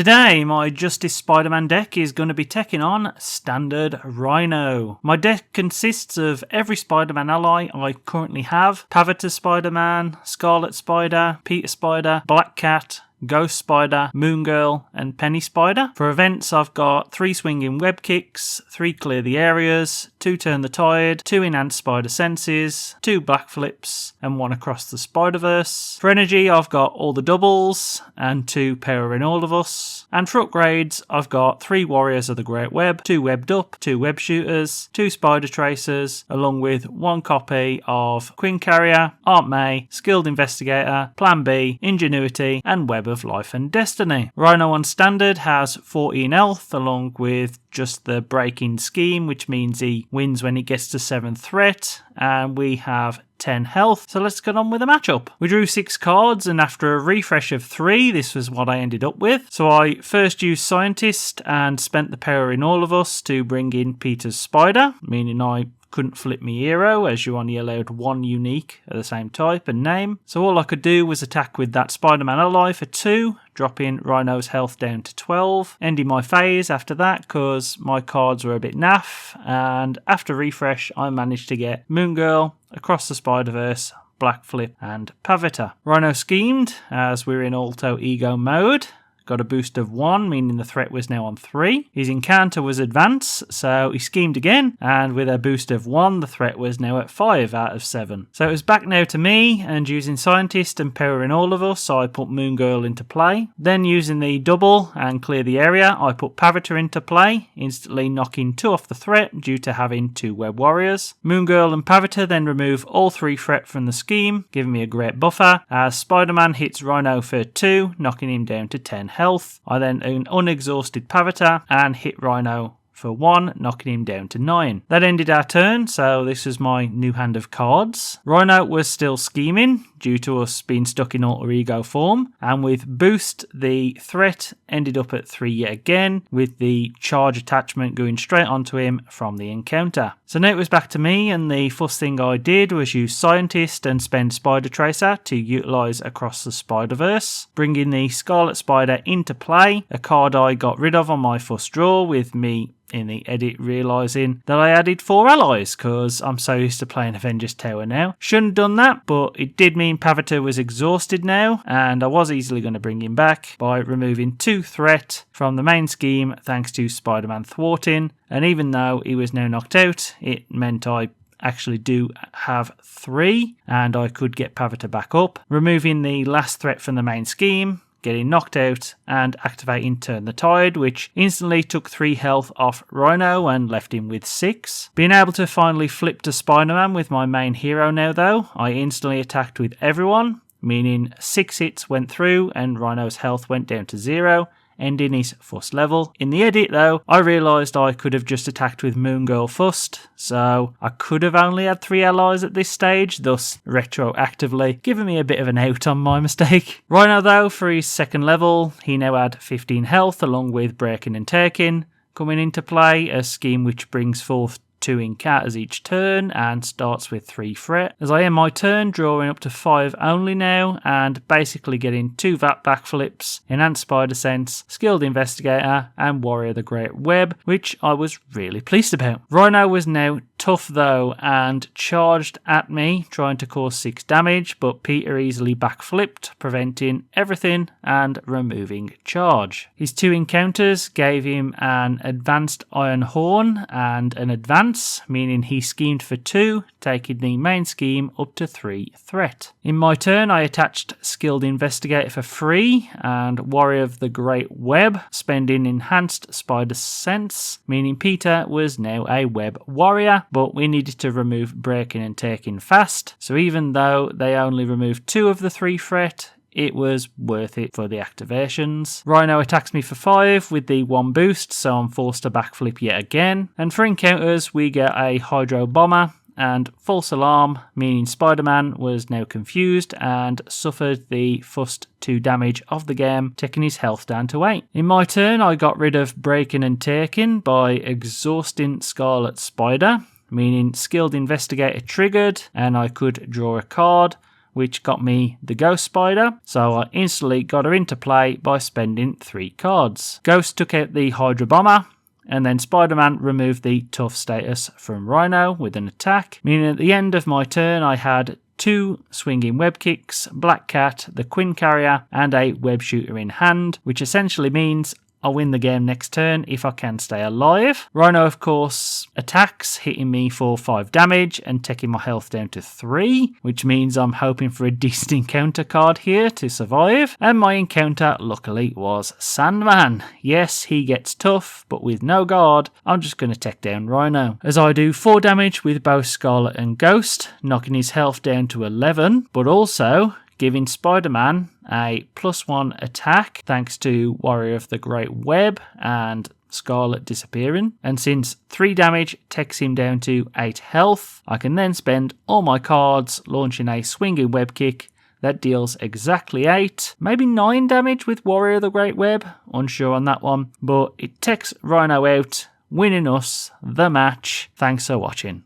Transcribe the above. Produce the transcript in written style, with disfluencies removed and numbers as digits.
Today, my Justice Spider-Man deck is going to be taking on Standard Rhino. My deck consists of every Spider-Man ally I currently have: Pavita Spider-Man, Scarlet Spider, Peter Spider, Black Cat, Ghost Spider, Moon Girl, and Penny Spider. For events, I've got 3 swinging web kicks, 3 clear the areas, 2 turn the tide, 2 enhance spider senses, 2 black flips, and 1 across the Spider-Verse. For energy, I've got all the doubles and 2 power in all of us. And for upgrades, I've got 3 warriors of the Great Web, 2 webbed up, 2 web shooters, 2 spider tracers, along with 1 copy of Queen Carrier, Aunt May, Skilled Investigator, Plan B, Ingenuity, and Web of Life and Destiny. Rhino on standard has 14 health, along with just the breaking scheme, which means he wins when he gets to 7th threat, and we have 10 health. So let's get on with the matchup. We drew 6 cards, and after a refresh of 3, this was what I ended up with. So I first used Scientist and spent the power in all of us to bring in Peter's Spider, meaning I couldn't flip me hero, as you only allowed 1 unique of the same type and name. So all I could do was attack with that Spider-Man ally for 2, dropping Rhino's health down to 12, ending my phase after that because my cards were a bit naff, and after refresh I managed to get Moon Girl, Across the Spider-Verse, Black Flip, and Pavita. Rhino schemed as we're in Alto Ego mode. Got a boost of 1, meaning the threat was now on 3. His encounter was advance, so he schemed again, and with a boost of 1, the threat was now at 5 out of 7. So it was back now to me, and using Scientist and power in all of us, I put Moon Girl into play. Then using the double and clear the area, I put Pavita into play, instantly knocking 2 off the threat due to having 2 web warriors. Moon Girl and Pavita then remove all 3 threat from the scheme, giving me a great buffer, as Spider-Man hits Rhino for 2, knocking him down to 10 health. I then unexhausted Pavita and hit Rhino for 1, knocking him down to 9. That ended our turn, so this was my new hand of cards. Rhino was still scheming due to us being stuck in alter ego form, and with boost the threat ended up at 3 yet again, with the charge attachment going straight onto him from the encounter. So now it was back to me, and the first thing I did was use Scientist and spend Spider Tracer to utilise Across the Spider-Verse, bringing the Scarlet Spider into play, a card I got rid of on my first draw, with me in the edit realising that I added 4 allies because I'm so used to playing Avengers Tower now. Shouldn't have done that, but it did mean Pavita was exhausted now, and I was easily going to bring him back by removing 2 threat from the main scheme thanks to Spider-Man thwarting, and even though he was now knocked out, it meant I actually do have 3 and I could get Pavita back up, removing the last threat from the main scheme, getting knocked out and activating Turn the Tide, which instantly took 3 health off Rhino and left him with 6. Being able to finally flip to Spider-Man with my main hero now though, I instantly attacked with everyone, meaning 6 hits went through and Rhino's health went down to 0, ending his first level. In the edit though, I realised I could have just attacked with Moon Girl first, so I could have only had 3 allies at this stage, thus retroactively giving me a bit of an out on my mistake. Rhino though, for his 2nd level, he now had 15 health along with breaking and taking coming into play, a scheme which brings forth 2 encounters each turn and starts with 3 threat. As I end my turn, drawing up to 5 only now, and basically getting 2 VAT backflips, Enhanced Spider Sense, Skilled Investigator, and Warrior the Great Web, which I was really pleased about. Rhino was now tough though and charged at me, trying to cause 6 damage, but Peter easily backflipped, preventing everything and removing charge. His 2 encounters gave him an advanced Iron Horn and an advance, meaning he schemed for 2, taking the main scheme up to 3 threat. In my turn, I attached Skilled Investigator for 3 and Warrior of the Great Web, spending Enhanced Spider Sense, meaning Peter was now a web warrior, but we needed to remove breaking and taking fast, so even though they only removed 2 of the 3 threat, it was worth it for the activations. Rhino attacks me for 5 with the 1 boost, so I'm forced to backflip yet again. And for encounters, we get a Hydro Bomber and False Alarm, meaning Spider-Man was now confused and suffered the first 2 damage of the game, taking his health down to 8. In my turn, I got rid of breaking and taking by exhausting Scarlet Spider, meaning Skilled Investigator triggered and I could draw a card, which got me the Ghost Spider, so I instantly got her into play by spending 3 cards. Ghost took out the Hydra Bomber, and then Spider-Man removed the tough status from Rhino with an attack, meaning at the end of my turn I had 2 swinging web kicks, Black Cat, the Quinn Carrier, and a web shooter in hand, which essentially means I'll win the game next turn if I can stay alive. Rhino, of course, attacks, hitting me for 5 damage and taking my health down to 3, which means I'm hoping for a decent encounter card here to survive. And my encounter, luckily, was Sandman. Yes, he gets tough, but with no guard, I'm just going to take down Rhino, as I do 4 damage with both Scarlet and Ghost, knocking his health down to 11, but also giving Spider-Man a +1 attack thanks to Warrior of the Great Web and Scarlet disappearing. And since 3 damage takes him down to 8 health, I can then spend all my cards launching a swinging web kick that deals exactly 8, maybe 9 damage with Warrior of the Great Web, unsure on that one, but it takes Rhino out, winning us the match. Thanks for watching.